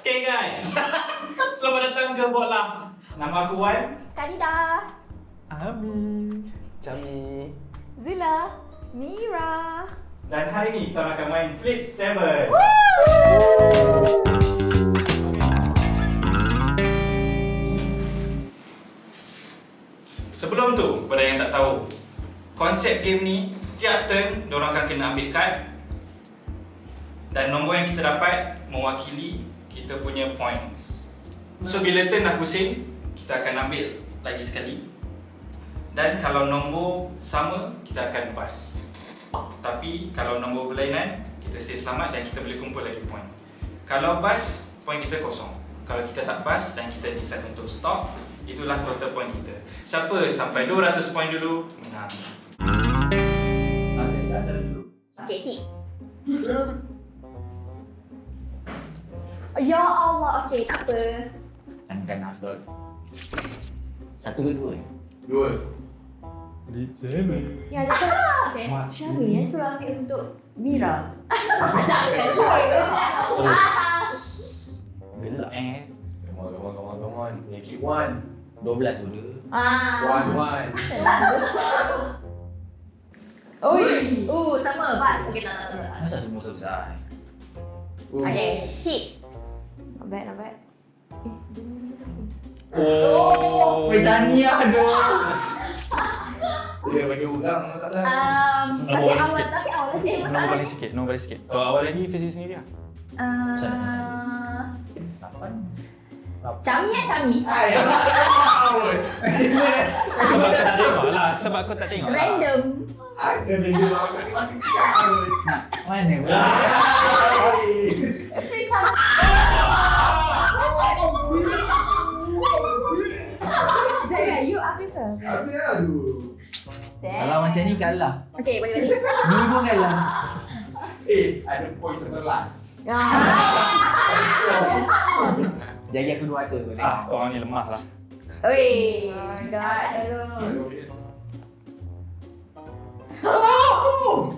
Okay guys, selamat datang ke Bola. Nama aku Wan. Kadida. Ami. Cami. Zila. Mira. Dan hari ni kita akan main Flip 7. Sebelum tu, kepada yang tak tahu, konsep game ni, tiap turn, diorang akan kena ambil card. Dan nombor yang kita dapat mewakili kita punya points. So bila turn dah pusing, kita akan ambil lagi sekali. Dan kalau nombor sama, kita akan lepas. Tapi kalau nombor berlainan, kita stay selamat dan kita boleh kumpul lagi point. Kalau pass, point kita kosong. Kalau kita tak pass dan kita decide untuk stop, itulah total point kita. Siapa sampai 200 point dulu, menang. Okay, dah dulu. Okay, hit. Ya Allah, okay, tak apa. Kan Afdol. Satu ke dua? Dua. Flip 7. Ya, cakap. Okay. Siapa yang tu ambil untuk Mira? Macam kan? Gelak Come on. Make it one. 12 dulu. One. Senang besar. Oi. Sama, pas. Okay, tak. Masa semua besar? Okay, hit. Not bad. Dia ni macam siapa? Oh, Tahniah aduh. Dia bagi orang masalah. Tapi awal aja Nombor balik sikit, nombor balik sikit. Kalau awal lagi, versi sendiri lah. Cami. Sebab aku tak tengok lah, sebab aku tak tengok lah. Random. Ada dia mati kau. Nak mana? Jangan, you habis lah. Aduh. Kalau macam ni kalah. Okay, balik. Ni pun kalah. Ada point 11. Jadi aku 200 kau tengok. Korang ni lemah lah. Oi. Oh my god. Aduh.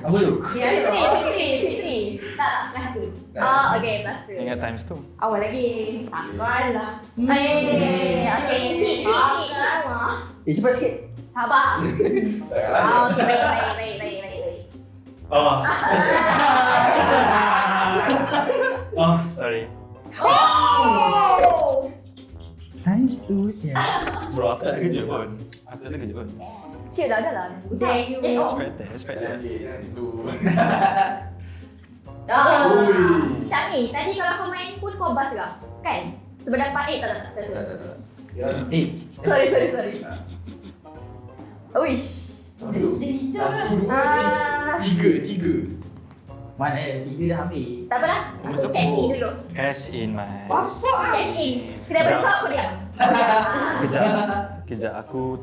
Apa tu? Fitri. Tak, plus 2. Okay, plus 2. Ingat times tu. Awal lagi. Takkan lah. Okay, hit. Cepat sikit. Sabar. Okay, baik. Oh. Sorry. Times 2 siap. Bro, aku tak ada kerja pun. Siap dah lah. Expected. Itu. Syami, tadi kalau kau main pun kau bas ke? Kan? Sebenarnya Pak tak. Sorry. Uish. Jadi Satu, cara. dua, tiga. Mana 3 dah ambil. Tak apalah. Langsung cash in dulu. Cash in, man. Cash in. Kena bentuk aku diam. Kejap, aku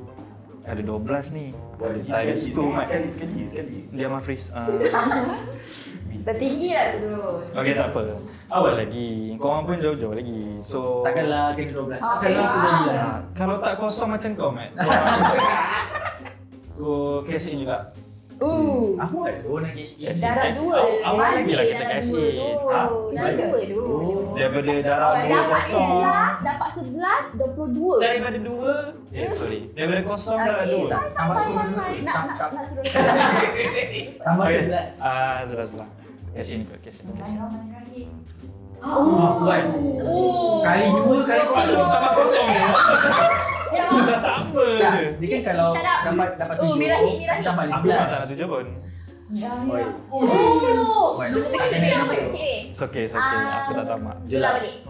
ada 12 ni. Times 2, man. Sekali. Dia mah freeze. Tertinggi lah dulu. Okay, tak apa. Awal lagi. Korang pun jauh-jauh lagi. So, Takkanlah kena 12. Ah, Takkanlah aku 12. kalau tak kosong macam kau, Matt. So, aku cash in juga. Aku ada nak cash in. Darah 2. Awal lagi lah kita cash in. Darah 2 dulu. Daripada darah 2 Dapat kosong. 11, dapat 11, 22. Daripada 2. Sorry. Daripada kosong darah 2. Tambah Nak suruh Tambah 11. Sudah. Cash in kot, cash in. Buat. Kali 2 kali kosong. Tambah kosong je. Dah sama Tak, je. dia kan kalau Shut up. dapat 7. Mira hit. Tambah Aku tak nak 15. 7 pun. Nombor kecil. It's okay. Aku tak tamak. Zula balik.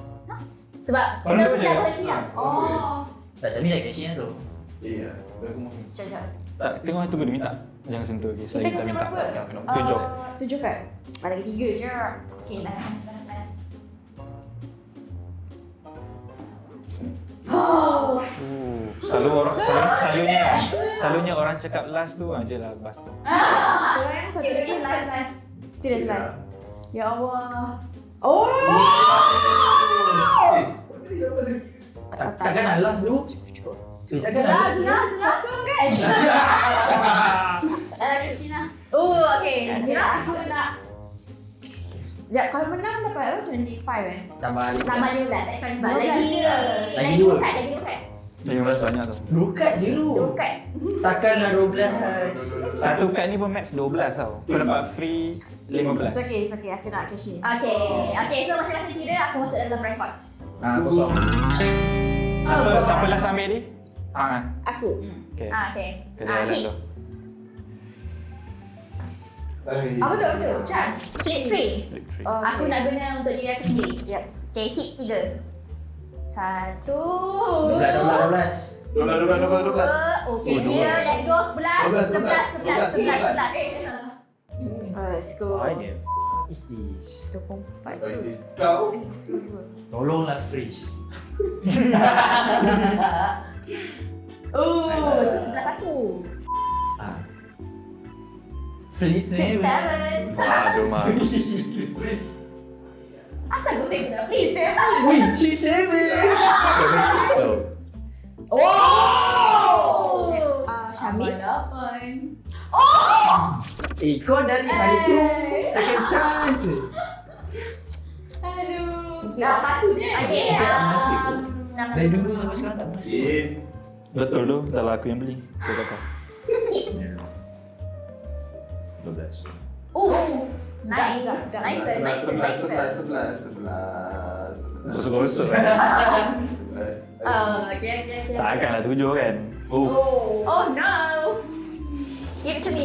Sebab Baru kita je. sudah berhenti lah. Tak macam ni dah cash in tu. Iya, aku mau. Jajak. Tak, tengok tu kena minta. Jangan sentuh lagi. Kita kena berapa? 7 kan? Ada 3 je. Okay, last. Selalunya orang cakap last tu je lah bas tu. Orang yang satu lagi last. Serius last. Ya Allah. Oh. Takkan nak last dulu. Zula. Kosong kan? Krishna. Oh, okay. Ya, aku nak Sekejap, kalau menang dapat apa? 25 Tambah 15. Tambah 15, extra 15. Lagi 15 je. Lagi dua dua. kad, lagi 2 kad. 15 banyak tu. 2 kad je tu. 2 kad. Takkanlah 12. Satu kad ni pun max 12 tau. Kau dapat free 15. It's okay. Aku nak cash in. Okay, so masing-masing kira aku masuk dalam record. Kosong. Siapa last ambil ni? Aku. Okay. Okay. Kita jalan Hit. dulu. Apa tu? Chance. Flip free. Flip free. Aku nak guna untuk diri aku sendiri. Yep. Okay, hit 3. 1. 12. 12. Okay, Oh, 3. Let's go. 11. 11. 11. Let's go. What is this? 24. Kau. Tolonglah freeze. Itu sebelah aku. Fleet ni. 7. Aduh, Mas. Asal kau say benda? Please. Wih, C7. Oh! Syami. Kau dari tadi tu second chance. Dah satu je. Okay, Dari dulu sampai sekarang tak masuk. Betul tu, dah lah aku yang beli. Kau kata. hit. 12. Nice. Nice. 11. Gosok-gosok. 11. Okay. Takkanlah 7 kan? Oh no. Give it to me.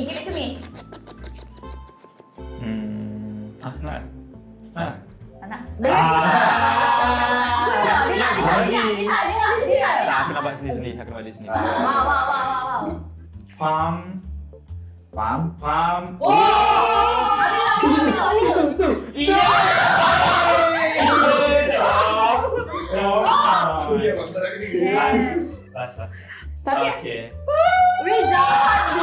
Nak? Anak. Tak, aku nak buat sendiri. Wow. Pam. Aku dia bang, tak nak kena. Last. Tapi, Okay. weh jahat tu.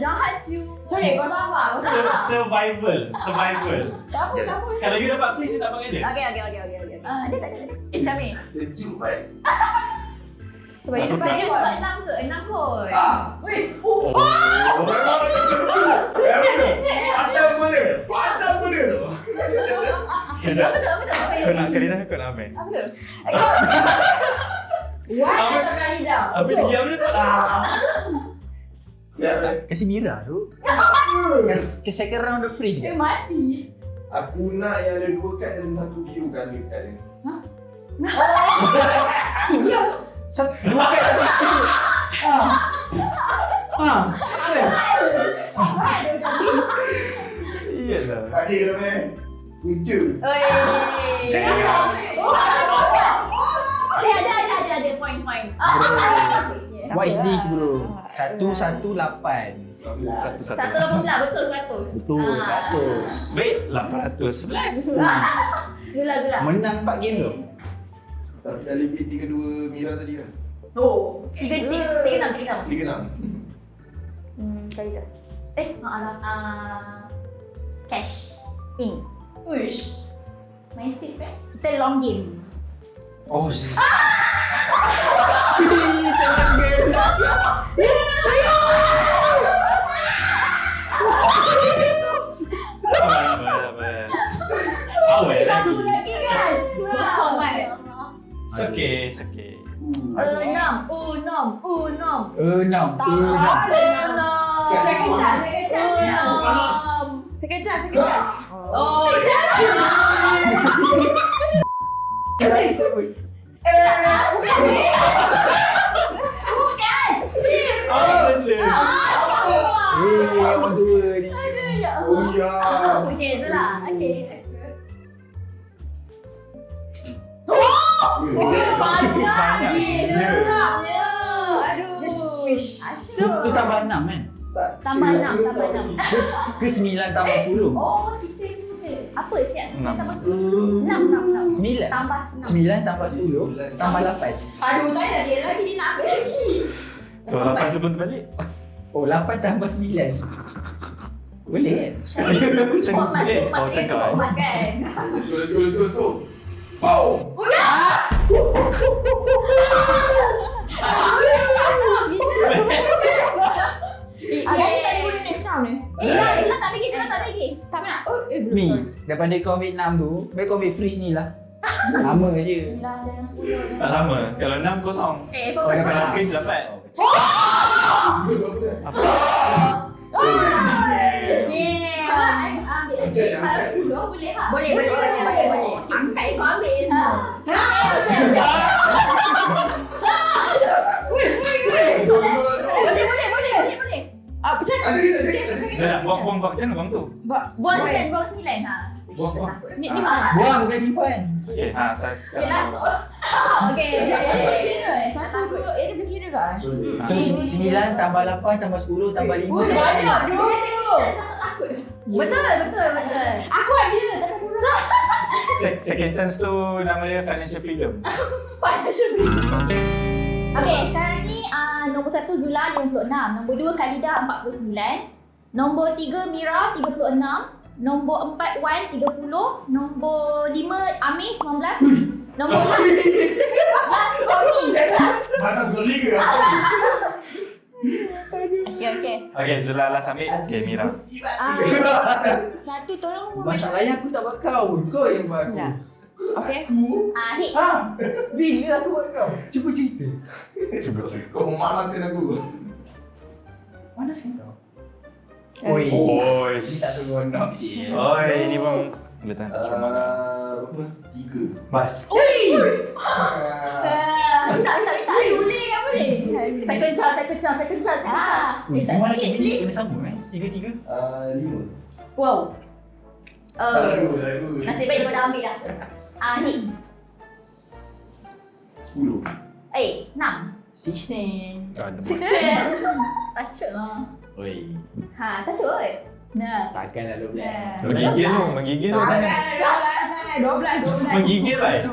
Jahat siu. Sorry, kau sabar. Survival. Tak apa. Kalau you dapat free, you tak pakai dia. Okay. Ada tak? Syami. Sejuk kan? Sebab dia Aku dapat Sejuk sebab 6 ke? 6 kot. Weh, Patah mana tu? Kejap. Betul. Kau nak kali dah, kau nak ambil. apa tu? What atau kali dah? Apa diam je? Siapa? Kasih Mira tu. Kasi second round the freeze je. Mati. Aku nak yang ada 2 kad dan 1 biru kan dekat dia. Dua kad satu situ. Apa ada macam ni? Iyalah. Tak ada lah man. Kunca. Ada point. What is this bro? 118. 118 betul 100. Betul, 100. Wait, 811. Zula. Menang 4 game tu. Tapi dah lebih 3-2 Mira tadi kan? Oh, 3 6. 3-6. Cari dah. Cash in. Uish. Main safe kan? Kita long game. Oh, Sabar. Awal lagi. Lagi kan? Kosong kan? Sakit. Enam. Sekejap. Oh, orang tua ni. Oh ya. okay, Zula. Okay. Banyak. Sedapnya. Aduh. Tu tambah 6 kan? Tambah 6. Ke 9 tambah 10? Oh, kita ni apa siap? Enam. Tambah 6. 9? Tambah 9 tambah 10 tambah 8. Aduh, tak ada dia lagi. Dia nak ambil lagi. Kalau 8 tu belum balik. Oh, 8 tambah 9. Boleh kan? Emas kan? Let's go. Pow! Yang ni tak boleh next round ni. Zula tak bagi. Tak nak. Oh, belum. Ni, Sorry. daripada kau ambil 6 tu, baik kau ambil freeze ni lah. Sama je. 9 jangan 10. Tak sama. Kalau 6 kosong. Fokus Kalau fokus. Chris dapat. Yeah. Kalau I ambil lagi, kalau 10 boleh tak? Boleh. Angkat kau ambil semua. Boleh. Pasal Dia nak buang-buang kau macam mana buang tu? Buang 9 ha. Buang. Ni mahal. Buang bukan simpan. Okay, saya Okay, last. Okay. Dia berkira Satu, dua, dia berkira ke? Tu 9 tambah 8 tambah 10 tambah 5. Banyak dulu. Takut. Betul. Aku ada tapi kurang. second chance tu nama dia financial freedom. Okay, sekarang ni nombor 1 Zula 56, nombor 2 Khalida 49, nombor 3 Mira 36, nombor 4 Wan 30, nombor 5 Amir 19, nombor last Chomi 11. Mana goli ke? Okay. Okay, Zula last ambil. Okay, Mira. Satu tolong Masalahnya aku tak buat kau. Kau yang buat aku. Sembilan. Okay. Hit. Bila aku buat kau? Cuba cerita. Kau memanaskan aku. Mana sih kau? Oi. Oi. Ni tak seronok sih. Oi, ni bang. Boleh tak cuma Berapa? 3. Bas. Minta. Boleh apa ni? Second chance. Cuma lagi ni kena sama 3-3. 5. Wow. Aduh. Nasib baik dia dah ambil lah. Hit. 10. 6. 16. Tacut lah. Oi. Tacut oi. Nah. Takkanlah 12. Menggigil tu. Takkan 12. Menggigil lah.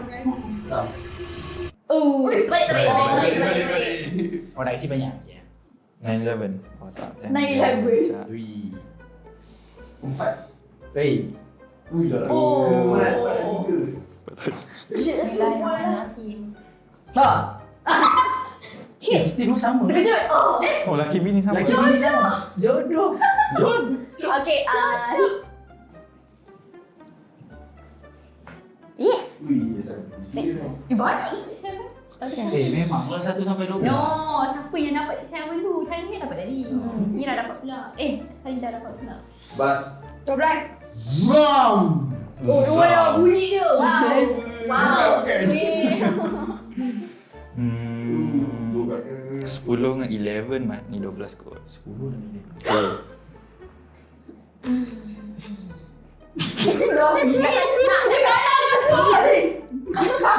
Baik. Oh nak isi banyak. 9-11. Oh tak. 9/11. Ui. 4. Hei. Ui dah. Oh. 3. Bismillahirrahmanirrahim. Hit. Kita dua sama. Terkejut. Oh, laki bini sama. Lagi bini sama. Jodoh. Okay, hit. Yes. Ui, 6. Banyak lah 6. Memanglah 1 sampai 12. No, siapa yang dapat 6 tu? Tanya dapat tadi. Mira dapat pula. Khalida dapat pula. Bas. 12. Wrong. Oh, dah bunyi dia. Wow. Okay. 10 dengan 11 mat. Ni 12 kot. 10 dah ni. Siapa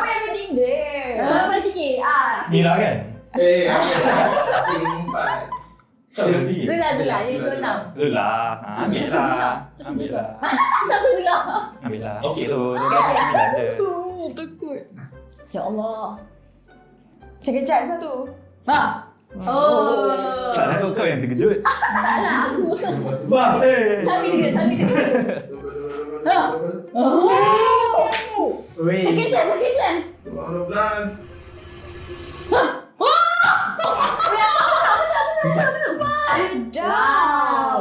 yang bertinggal? Selamat pada tinggi. Mira kan? 4. Siapa yang tinggi? Zula. Dia 26. Zula. Ambil lah. Siapa Zula? Ambil lah. Okey tu. 9 je. Takut. Ya Allah. Second chance satu. Oh. Tak takut kau yang terkejut. Taklah aku. Bah, Cabi terkejut. Weh. Second chance. 12. Wow.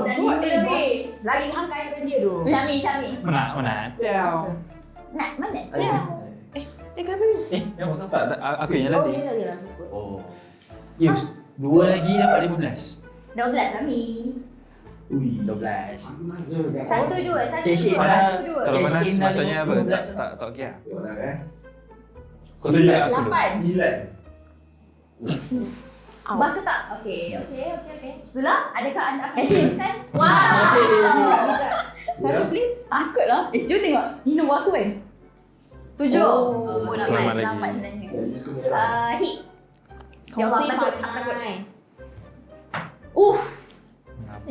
Dan ni Lagi hang kaya kan dia tu. Syami. Mana? Tiao. Nak mana? Ciao. Kenapa ni? Yang bukan tak. Aku yang tadi. Yelah. Oh. Yes. 2 lagi dapat 15. 12 kami. Ui, 12. 1, 2. Cashin Panas. 1, 2. Kalau panas Cashin dah maksudnya apa? 15. Tak okey lah. Tengok dah Kau tunjuk aku dulu. 9. Bas ke tak? Okey. Zula, adakah anda akan Cashin. teruskan? Wow. Bijak. Satu please. Takut lah. Jom tengok. Ni nombor aku kan? 7. Oh, selamat Selamat lagi. sebenarnya. Hit. Ya Allah, takut.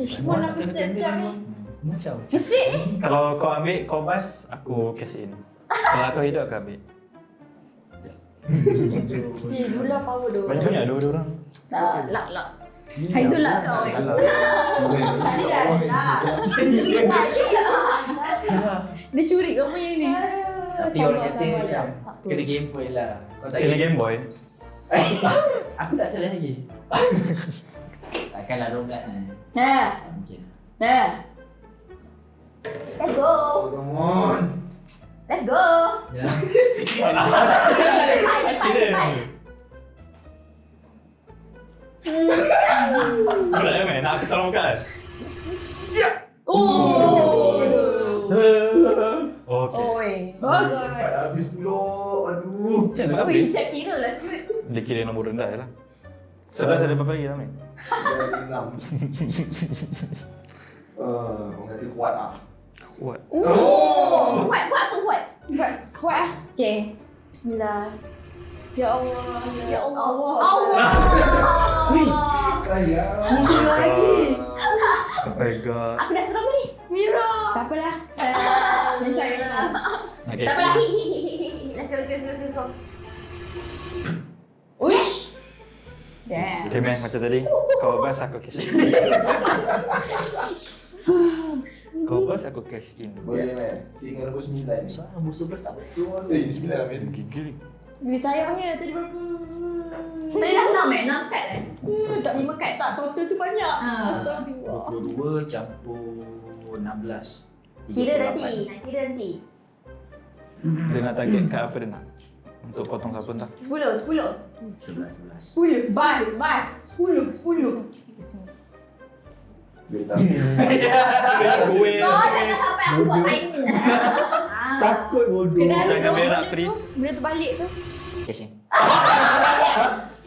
Semua nama setiap ni. Macam. Straight ni. Kalau kau ambil, kau bas, aku cash in. Kalau aku hidup, aku ambil. Zula power tu. Banyak dua orang. Lak. Hai tu lah kau. Tadi dah ada lah. Dia curi kau punya ni. Tapi orang kata macam kena Game Boy lah. Kau tak Kena Game Boy. Aku tak salah lagi. Takkanlah 12 ni. Nah. Mungkin. Nah. Let's go. Come on. Let's go. Ya. Cepat. Berat ya, nak aku tolong guys. Oh. Okay. Oi. Bagus. Habis pula. Aduh. Macam mana Ui, habis? siap kira lah siut. Dia kira nombor rendah je lah. 11 ada berapa lagi Amin? Dari 6. Orang kata kuat ah. Kuat. Oh. Kuat apa kuat? Kuat ah. Okay. Bismillah. Ya Allah. Ya Allah. Allah. Sayang. Musuh lagi. Oh my god. Aku dah seram ni. Mira. Tak apalah. Restart. Okay. Tak apalah. Hit. Let's go. Uish. Damn. Okay man, macam tadi. Kau bas aku cash in. Kau bas aku cash in. Boleh man. Tinggal nombor 9 ni. Nombor 11 tak betul. 9 Amin. Gigil. Lebih sayangnya tadi berapa? Tadi dah 6 kad kan? Tak 5 kad. Tak, total tu banyak. Astagfirullah. 22 campur 16. Kira nanti. Dia nak target kat apa dia nak? Untuk potong siapa entah. 10. 11. Bas. 10. Boleh tak? Kau jangan sampai aku buat timer. Takut bodoh. Kena ada Jangan berak, benda please. tu. Benda tu balik tu. Cash in.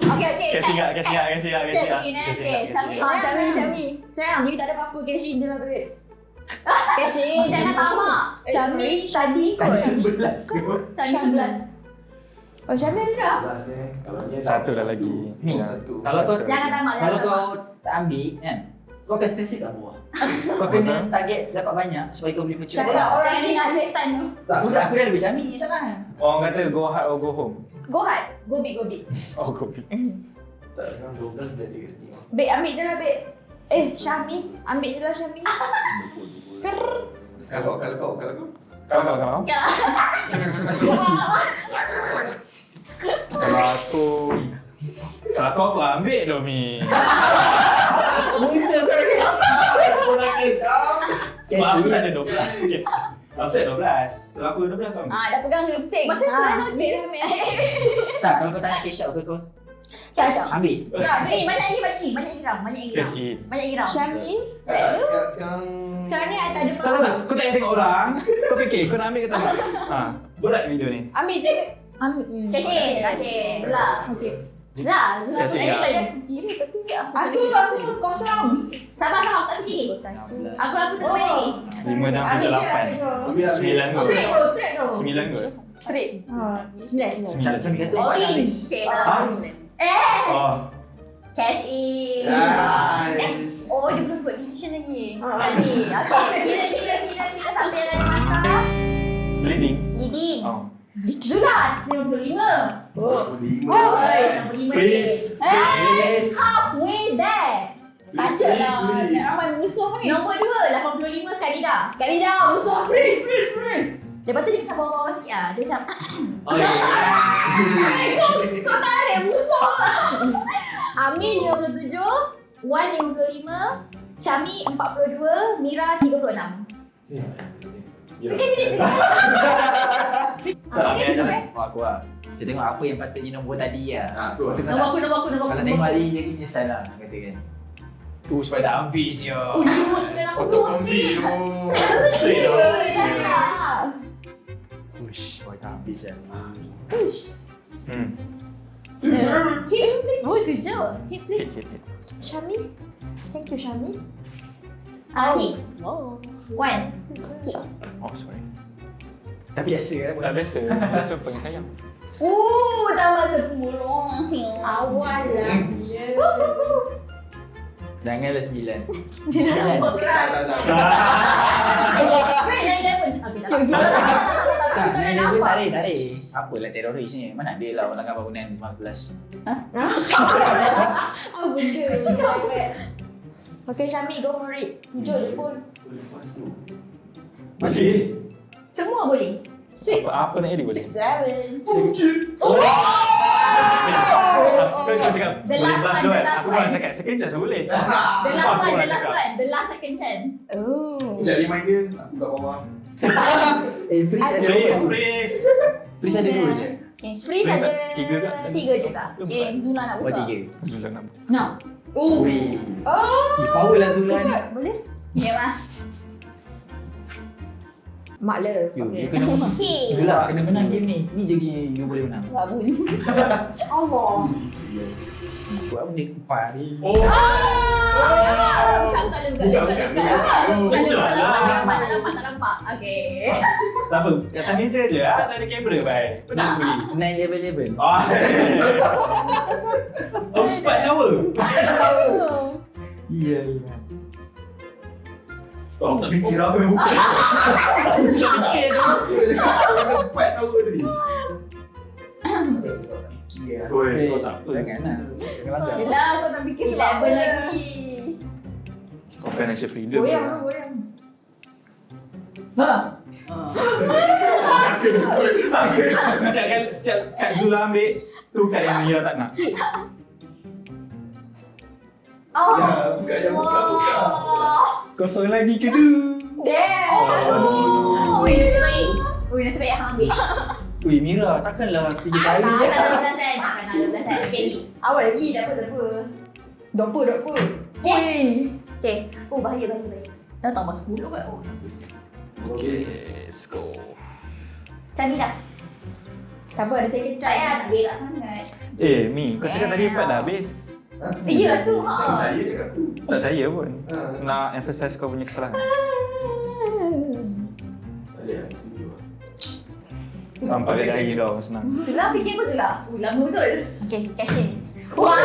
Okay. Cash ingat. Cash in okay. Cami. Sayang, dia tak ada apa-apa. Cash in je lah duit. Cash in. Jangan tamak. Cami tadi kot. Cami 11. Oh, Cami ada tak? 11 Kalau dia Satu dah lagi. Ni. Satu. Kalau kau Jangan tamak. kalau kau tak ambil kan, kau akan tersi kat bawah. Kau kena target dapat banyak supaya kau boleh percuma. Cakap orang Jangan dengar cash in. setan tu. Aku dah lebih Cami sana. Orang kata go hard or go home. Go hard. Go big. Oh kopi. Tak dengan 12 dah dia kat sini. Bek, ambil je lah, Bek. Syami. Ambil je lah, Syami. Kalau kau. Kalau. Kalau aku ambil dong Mi. Kau nak kes Sebab aku tak ada 12. Okay. Aku set 12. Kalau aku 12 kau ambil. Dah pegang kena pusing. Macam mana Ambil lah, ambil. Tak, kalau kau tak nak cash out kau Cash. ambil. Tak, banyak lagi. Banyak Cash in. Syami. Sekarang ni I tak ada Tak. Kau tak payah tengok orang. Kau fikir kau nak ambil ke tak nak? Ha. Berat video ni. Ambil je. Ambil. Cash in. Okay. Zula. Cash in. Kira tapi aku rasa kosong. Sabar. Aku tak fikir. Aku tak main lagi. 5, 6, Ambil 7, je, 8. 9 kot. Straight tu. 9 kot. Straight. 9. Macam kata Oh, 4 in. habis. Okay, Ah. 9. Oh. Cash in. Nice. Oh, dia belum buat decision lagi. Tadi. Okay, kira sampai yang ada markah. Bleeding. Leading. Oh. Zula, 95. Oh. Oi, 95 Please. Halfway there. Baca lah. Nak ramai musuh ni. Nombor 2, 85 Kalida. Kalida, musuh. Freeze. Lepas tu dia bisa bawa-bawa sikit lah. Dia macam Oh ya. kau tarik musuh. Amin 57, Wan 55, Chami 42, Mira 36. Kan dia sini. Tak, Okay, ada. Aku lah. Kita tengok apa yang patutnya nombor tadi lah. Tu. Nombor aku. Kalau tengok hari jadi menyesal lah nak kata kan. Tu supaya tak habis ya. Oh, 982 straight. Straight lah. Jangan. Uish, supaya tak habis lah. Hit, please. Oh, kejap. Hit, please. Hit. Syami. Thank you, Syami. Hit. Oh. Wan. Hit. Oh, sorry. Tak biasa lah. Tak biasa. Biasa panggil sayang. Tambah 10. Awal lah. Janganlah 9. Wait, 11. Okay, tak. Tak, Sudah 9 nampak. tarik. Apalah teroris ni. Mana ada lah orang langgar bangunan 19. Apa benda? Okay, Syami, go for it. Setuju je pun. Boleh. Semua boleh. 6. Apa nak edit boleh? 6, 7. Oh! Kau cakap The boleh last blast one, dua the kan? last Aku pernah one. cakap second chance boleh. The last second chance. Oh. Sekejap reminder, aku kat bawah. Freeze ada Freeze, dua. freeze. Freeze ada dua je. Okay. Freeze Freeze ada tiga ke? 3 je kah? Ke Okay, empat? Zula nak Oh, buka. 3. Zula nak. No. Ui. Power lah Zula ni. Boleh? Okay, Mas. Mak love. You Okay. kena Okay. Zula kena menang game ni. Ni je game you boleh menang. Babun. Allah. Buat benda empat ni. Oh. Bukan tak nampak. Okay. Tak apa, atas meja je. Tak ada kamera baik. Nak beli. 9-11. Oh. Oh, 4 nyawa. Iyalah. Oh, tak fikir apa yang buka. Tak fikir tu. Aku tempat tahu tadi. Oi, kau tak apa. Janganlah. Jangan langgar. Yelah, kau tak fikir sebab apa 11 lagi. Kau financial freedom. Goyang tu, goyang. Setiap kad Zula ambil, tu kad yang Mia tak nak. Oh. Ya, buka je, buka. Kosong lagi ke tu? Oh. Ui, nasib baik. Ui, nasib baik Hang ambil. Ui, Mira, takkanlah 3 kali. Tak ada 12 sen. Takkan ada 12 sen. Okay. Awal lagi, tak apa. Dopa. Yes. Okay. Oh, bahaya. Dah tambah 10 kan? Oh, Okay, let's go. macam ni dah. Tak apa, ada second Tak payah, chance. tak berak sangat. Mi, kau cakap tadi 4 dah habis. Ya tu. Tak percaya cakap tu. Tak percaya pun. Ha. Nak emphasize kau punya kesalahan. Balik lah, tunjuk lah. Nampak dia dahi kau senang. Zula fikir apa Zula? Lama betul. Okay, cash in. Wah!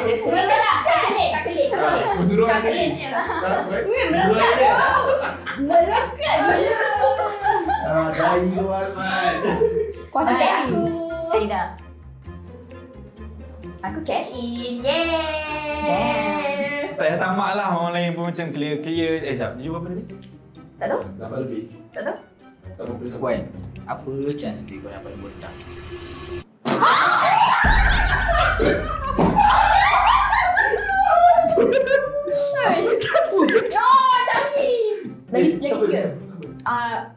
Betul tak? Cash in. Tak kelik. Aku suruh Tak nak kelik tadi. je lah. Tak, baik. Suruh dia. Melekat je. Dahi luar, man. Kuasa Okay, lagi. aku Aida. Aku cash in. Yeay! Tak payah tamak lah, orang lain pun macam clear. Sekejap, you berapa tadi? Tak tahu? 8 lebih. Tak tahu? 80 Puan, apa chance dia kau dapat botak? No, Cami! Lagi Siapa tiga. dia? Cami.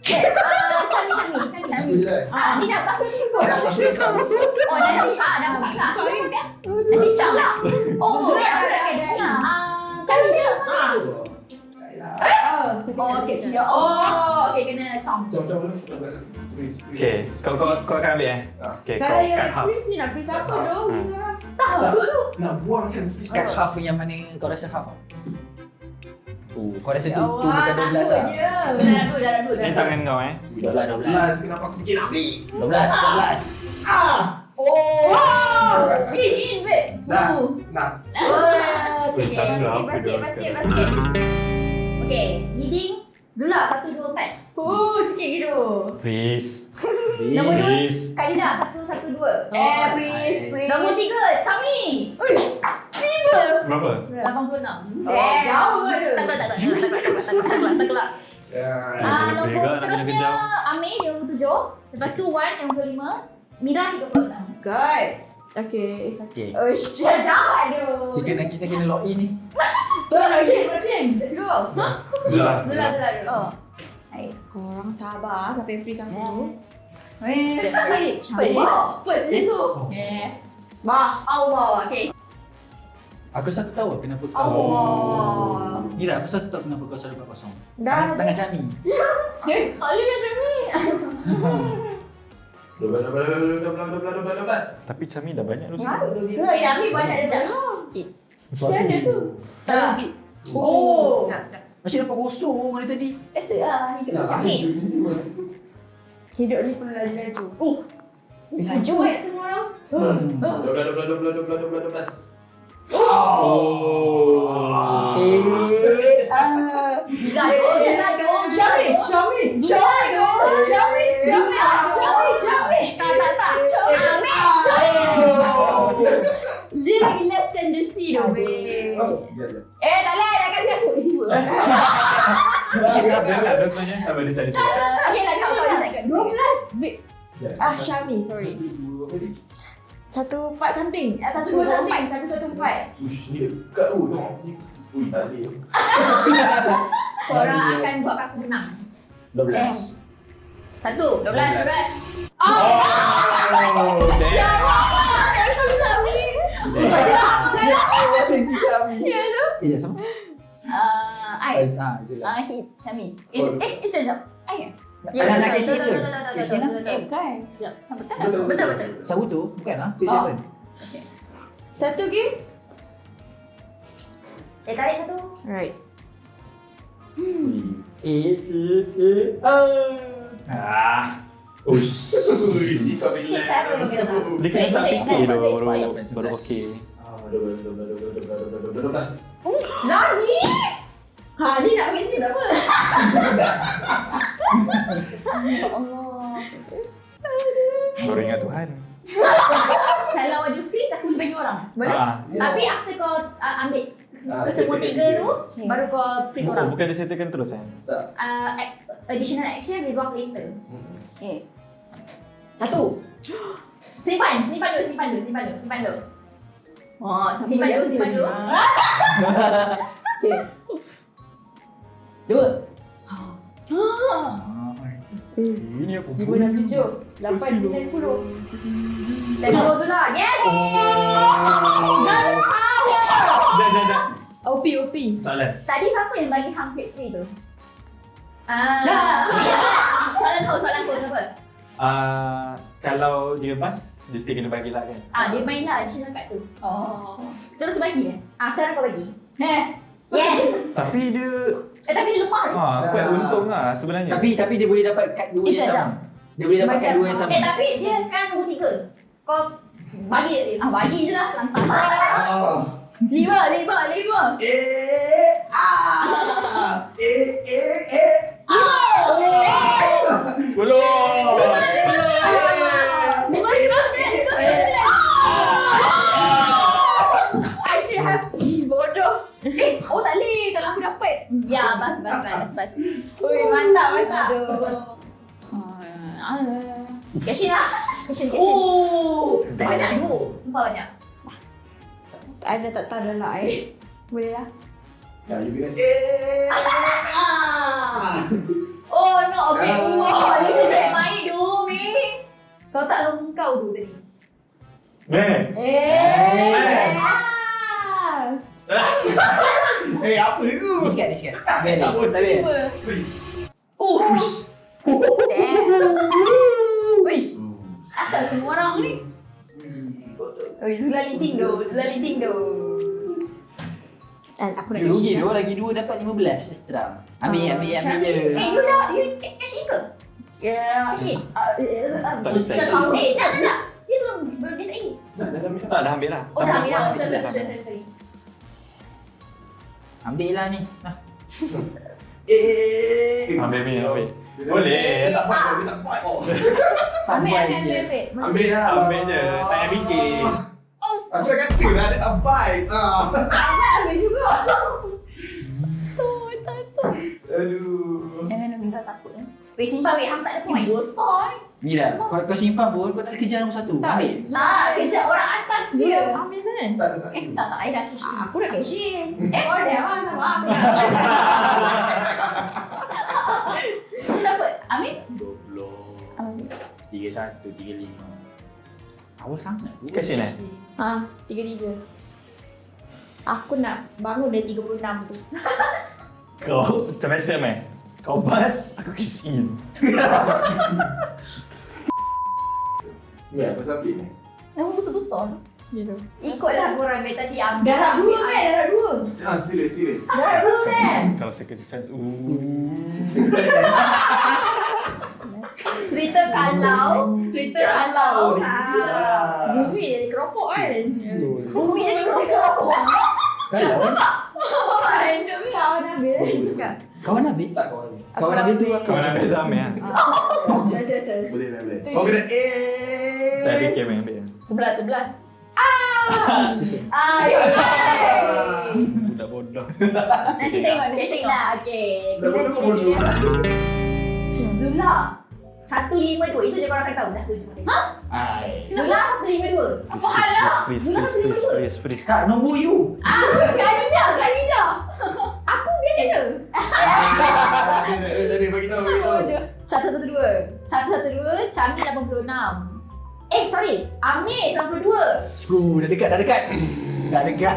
Aku jelas. Ni dah pasal tu. Dah pasal sama. Oh, dah buka. Nanti Cam lah. Oh, Zul, aku aku dah dah cash in cash lah. Cami je. Oh, Okay. Oh, okay, kena Cam. Macam mana? Nak buat satu. Freeze. Okay, kau akan ambil Okay, kalau kau yang cut half. freeze ni nak freeze apa doh? Tahu dulu. Nak buangkan freeze. Cut half yang mana kau rasa half? Kau rasa tu Ya bukan Allah, 12 takut lah. je. Dah dulu. Ni tangan kau 12. Kenapa aku fikir nak ambil? 12. Oh. In, babe. Dah. Nak. Okay, basket. Okay, leading Zula 1, 2, 4. Sikit gitu. Freeze. Nombor 2 Freeze. Kalida 1, 1, 2. Freeze. Nombor 3 Cami. Berapa? 86. Jauh ke tu? Tak kelak. Ya. Nombor Bega nak seterusnya kena Amir 27. Lepas tu Wan 55. Mira 36. God. Okay, it's Okay. okay. Oh, jahat tu. Kita kena lock in ni. Nak change. Let's go. Zula. Zula dulu. Oh. Hai. Korang sabar sampai freeze aku. First je tu. Allah. Okay. Aku satu tahu kenapa kau. Allah. Mira, aku satu tahu kenapa kau selalu dapat kosong. Dah. Tangan Cami. Ali macam ni. 12. Tapi Cami dah banyak tu. Tu lah Cami banyak dia tak. Macam mana tu? Tak legit. Oh. Sedap. Macam dapat kosong dari tadi. Biasa lah hidup macam ni. Hidup ni perlu laju. Laju semua orang. 12. Oh. Zula dong. Syami. Dia lagi less tendency tu. Tak lah, dah kasi aku. Tiba. Dah sebenarnya. Tak boleh decide. Okay lah, kau decide. 12. Syami, sorry. 1/4 something. 1/4 something. 1/4. Ush, ni dekat tu tengok. Ni. Ui, tak boleh. Korang akan buat aku menang. 12. 1, 12, 12. Oh, Ya damn. Allah, aku Syami. Ya tu. Ya, sama. Ai. Itulah. Hit Syami. Oh. Sekejap. Ai. Anak Casey ke? Casey lah? Bukan. Sekejap. Betul. Sabu tu bukan lah. Page 7. Satu game. Tarik satu. Right. Ush. Ui, kau Six, bila. seven kita tak. Dia kena tak Straight, fikir straight, dulu straight, baru straight. okey. 12. Lagi? Ha, ni nak bagi sikit tak apa. Ya Allah. Baru ingat Tuhan. Kalau ada freeze aku boleh bagi orang. Boleh? Tapi after kau ambil semua tiga tu, baru kau freeze orang. Bukan dia settlekan terus kan? Additional action resolve later. Okay. 1. Simpan dulu. Wah, Simpan dulu. Okay. 2. Ini aku. 5, 6, 7, 8, 9, 10. Dan Zula. Yes! Dah. OP. Soalan. Tadi siapa yang bagi hang quick free tu? Dah. Soalan kau siapa? Kalau dia bas, dia still kena bagi lah kan? Dia main lah additional kat tu. Oh. Terus bagi sekarang kau bagi. Yes. Tapi dia Tapi dia lemah tu. quite untung lah sebenarnya. Tapi dia boleh dapat kad 2 yang Jap. sama. Dia boleh dapat kad Macam- 2 yang sama. Tapi dia sekarang nombor 3. Kau bagi dia. Bagi je lah. Lantang. 5. Belum. I should have bodoh. Oh tak boleh kalau aku dapat. Ya, bas. Ui, mantap. Cashin lah. Cashin. Oh. Banyak dulu. Sumpah banyak. Ada tak tahu dah lah. Boleh lah. Ya, you bilang. Oh no, okay. Ah. Wow, dia cakap main dulu, Mi. Kau tak lom kau tu tadi. Apa itu? Diskat. Beli. Tapi. Damn. Wish. Asal semua orang ni. Zula leading tu. Dan aku nak You rugi cash. tu, lagi 2 dapat 15 extra. Ambil je. You cashin ke? Ya. Cashin. Tak bisa. Tak. Dia belum berdes lagi. Tak, dah ambil lah. Oh, dah ambil dah. Dah ambil. Sorry. Ambil lah ni. Ambil. Boleh. Dia tak buat. Ambil. Ambil lah. Ambil je. Tak payah fikir. Aku dah kata lah, dia tak baik. Ambil juga. Aduh. Jangan Mira takut. Weh, simpan weh. Hang tak ada point. Besar. Ni dah. Kau simpan pun, kau tak ada kejar nombor 1. Tak. Ambil. Kejar orang atas je. Ambil sana. Tak. I dah cashin. Aku dah cashin. Oh, dah. Sama aku dah. Siapa? Amin? 20. 31, 35. Awal sangat. Cashin eh? 33. Aku nak bangun dari 36 tu. Kau macam biasa meh. Kau bas, aku cashin. Ya, pasal ambil ni. Nama besar-besar. Ya tu. Ikutlah korang dari tadi ambil. Darah dua kan? Darah dua. Serius. Darah dua kan? Kalau second chance, Cerita kalau Bumi jadi keropok kan? Bumi jadi macam keropok. Random kawan Nabil cakap. Kawan Nabil? Tak kawan ni. Kawan Nabil tu kau nak ambil tu ambil lah. Betul. Boleh. Tu Kau dia. kena Tak fikir meh ambil. 11. Tu sih. Budak bodoh. Nanti tengok dia cek lah. Okay. Dah bodoh. Zula. 152. Itu je korang akan tahu. Dah tu je. Ai. Zula 152. Apa hal lah? Zula 152. Kak, nombor you. Kalida. Aku biasa je. Tadi bagi tahu. 112. Cami 86. Sorry. Amir 92. Skru, dah dekat. Dah dekat.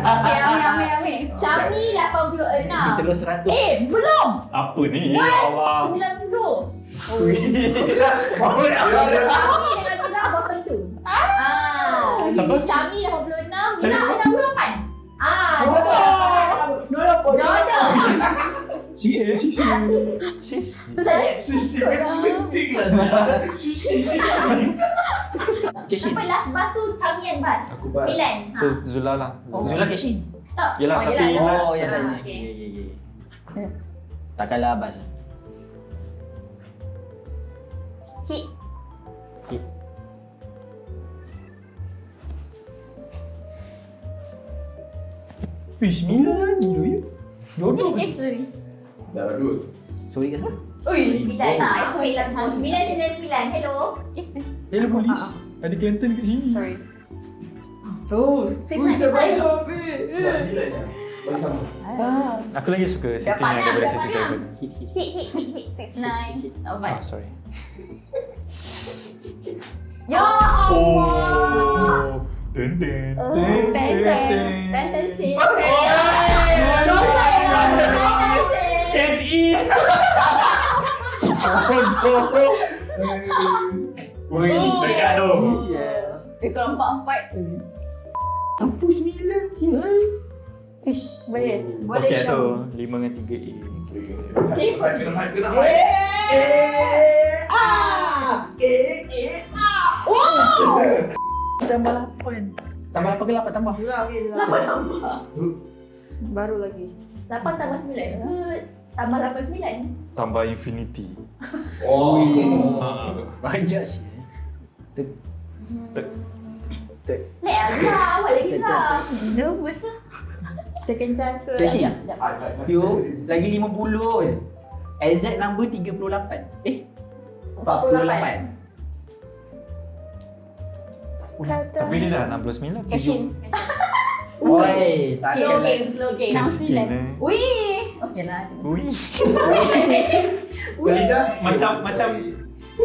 Okay, Amir. Cami 86. Ni terus 100. Belum. Apa ni? Ya Allah. 90. Mau nak apa? Cami dengan Zula bottom tu. Siapa? Cami 86. Zula Siapa? 68. Jodoh. Sisi. Itu saja. Sisi penting lah. Sisi. Cashin. Sampai last bus tu Cami and bus. Aku bus. 9. So Zula lah. Zula Cashin. Tak. Yelah, tapi yelah. Oh, ya dah. Okay. Tak kalah Abbas. Hit. Wih, 9 lagi tu ya. Sorry. Dah dua. Sorry kan? Ui, 9. Sorry lah. 999. Hello. Hello polis. Ada Clinton kat sini. Sorry. 699. Dah 9 je. Bagi sama. Aku lagi suka sistem yang daripada sisi saya. Hit. 69. Oh, Ah, sorry. Ya Allah. Oh. Ten. Ten sih. SE. Wih, dekat tu. Kalau 4. Apa 9 sial? Ish, boleh. Okey tu 5 dengan 3A. Kena. Tambah 8. Tambah 8 ke 8 tambah? Zula, okey Zula. 8 tambah. Baru lagi. 8 tambah 9. Tambah 89. Tambah infinity. Oh. Banyak sih. Awal lagi lah. Nervous lah. Second chance ke? Cashin. Sekejap. Yo, lagi 50 je. Exact number 38. 48. Kata. Tapi dia dah 69. Cashin. Oi, tak Slow ada. game, slow game. 69. Wih. Okay lah. Ui. Kalida. Macam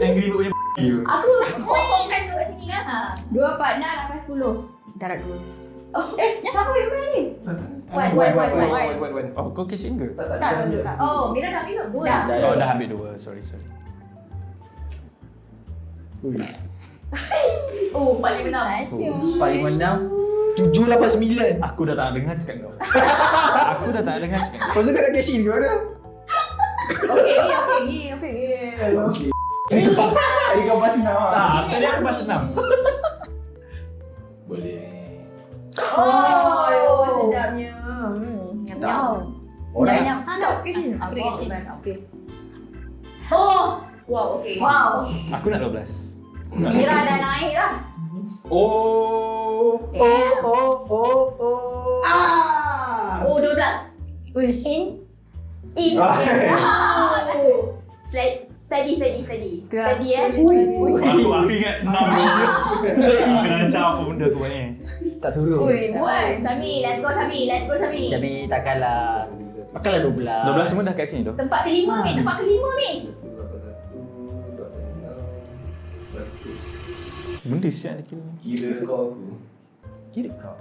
Angry Bird punya. Aku kosongkan tu kat sini kan. 2 partner dapat 10. Darat 2. Siapa yang main ni? One. Oh, kau casing ke? Tak. Oh, Mira dah ambil dua. Dah. Oh, dah ambil 2. Sorry. Oh, paling benar. Paling menang 789. Aku dah tak dengar cakap kau. Pasal kau nak cashin ke mana? Okey. Tadi kau pas nak. Tak, tadi aku pas 6. Boleh. Oh, sedapnya. Nyam. Nyam. Tak Cashin. Cashin. Okey. Oh. Wow, okay. Wow. Aku nak 12. Mira dah naik dah. Oh. Oh, 12. Wish. In. Ah. Steady. Steady Aku ingat 6 je. Kena macam apa benda tu ni. Tak suruh. What? Syami, let's go Syami. Kami tak kalah. Pakailah 12. 12 semua dah kat sini tu. Tempat kelima, Mi. Benda siap ni kira. Kira skor aku. Kira kau.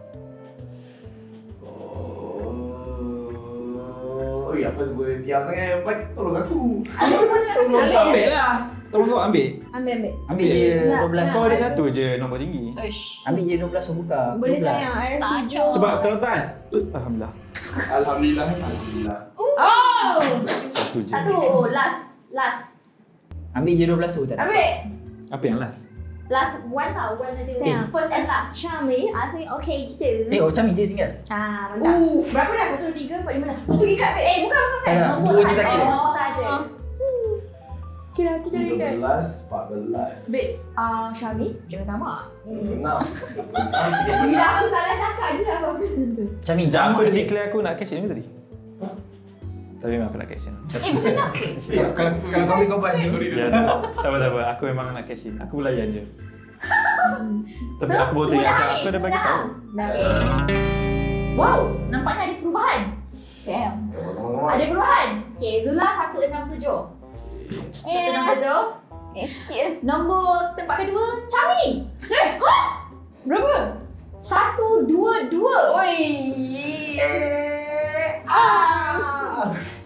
Oh, apa sebut diam sangat. Tolong aku. Ambil lah. Tolong kau ambil. Ambil. Ambil je 12. Kau ada satu je nombor tinggi. Uish. Ambil je 12 so buka. Boleh 12. sayang, I setuju. Sebab kalau tak, alhamdulillah. Alhamdulillah. Oh! Satu je. Satu, last. Ambil je 12 so tak ada. Ambil. Apa yang last? Last one lah, one ada. Sayang. First and last. Syami, I think okay je. Macam ni je tinggal. Mantap. Berapa dah? 1, 2, 3, 4, 5, 6. 1 ikat ke? Bukan. Tak, Nombor dua je tak saja. kira. Nombor saja. Kira 3 ikat. 13, 14. Babe, Syami, jangan tamak. 6. Bila aku salah cakap je apa-apa macam tu. Macam ni. Jangan aku dah declare aku nak cash ni tadi. Tapi memang aku nak cash in. Bukan apa. Kalau kau kau pas sorry Ya, dulu. tak apa. Aku memang nak cash in. Aku layan je. Tapi So, aku baru semua teringat dah macam aku dah bagi dah. tahu. Okay. Wow, nampaknya ada perubahan. Damn. Ada perubahan. Okay, Zula 167. 167. Sikit. Nombor tempat kedua, Chami. Berapa? 122. Oi.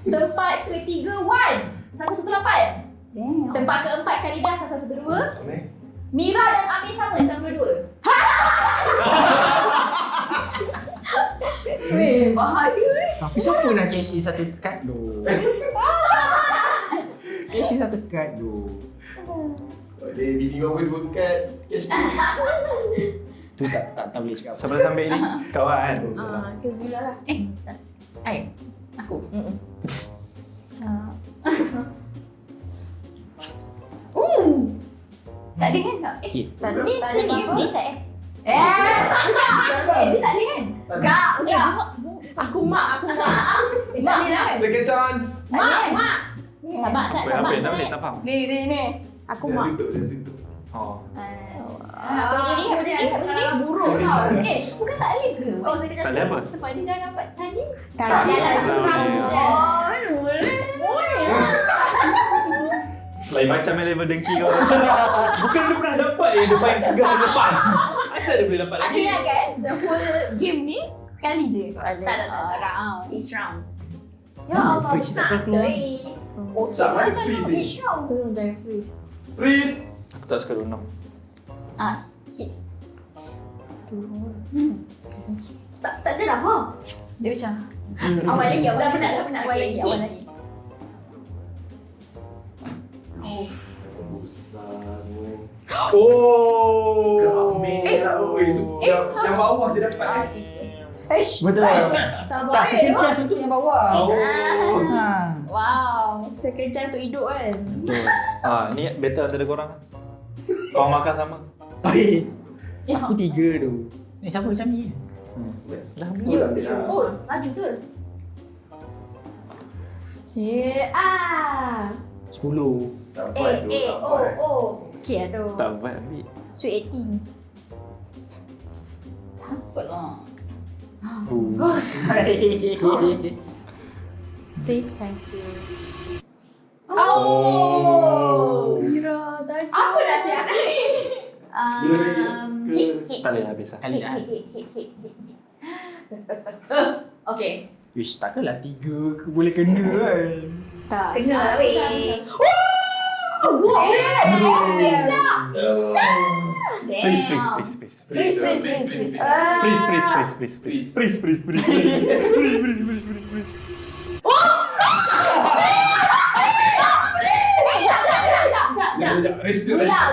Tempat ketiga, Wan. 118. Damn. Tempat keempat, Khalidah 112. Mira dan Amir sama 122. Weh, bahaya ni. Tapi siapa nak cash in satu kad tu? Cash in satu kad tu. Boleh bini kau pun bukan cash. Tu tak boleh cakap apa. Sebelah sambil ni kawan. So Zula lah. Aku. Tak ada hand tak? Hit. Tak ada. Ni Tak jadi ada apa. free set Dia tak ada hand. Kak, enggak. Aku mak. Dia tak ada dah. Second chance. Mak. Sabar, Apa sabar. boleh tak faham. Ni. Aku mak. Dah tutup. Oh. Apa jadi? Buruk tau. Bukan tak boleh ke? Oh, saya Tak boleh apa? sebab dia dah dapat tadi. Tak Dia dah ada. satu round je. Boleh. Lain macam level dengki kau. Bukan dia pernah dapat depan 3 hari lepas. Asal dia boleh dapat Aku lagi? ingatkan the whole game ni sekali je. Tak. Round. Each round. Ya Allah, Freeze tak besar. keluar. Okey, Tak, masa freeze nak ni. each round. Tolong jangan freeze. Freeze. Aku tak suka runam. Hit. Tolong. Tak ada dah, ha? Dia macam Awal lagi, awal lagi. Dah penat. awal lagi. Hit. Besar semua. Oh. Kau merah. Yang bawah je dapat. Betul. Tak Tak, baik. second chance untuk yang bawah. Ha. Wow. Second chance untuk hidup kan. Ni battle antara korang. Kau makan sama. Aku 3 tu. Ni siapa macam ni? Lah, Oh, laju tu. 10. Dapat Okay lah tu. tak buat ambil. Sweet 18. Takutlah. Please, thank you. Oh. Mira, dah Apa dah siap ni? Hit. Tak boleh habis lah. Kali Hit. Okay. Wish takkanlah 3 boleh kena kan. Tak. Kena lah, weh.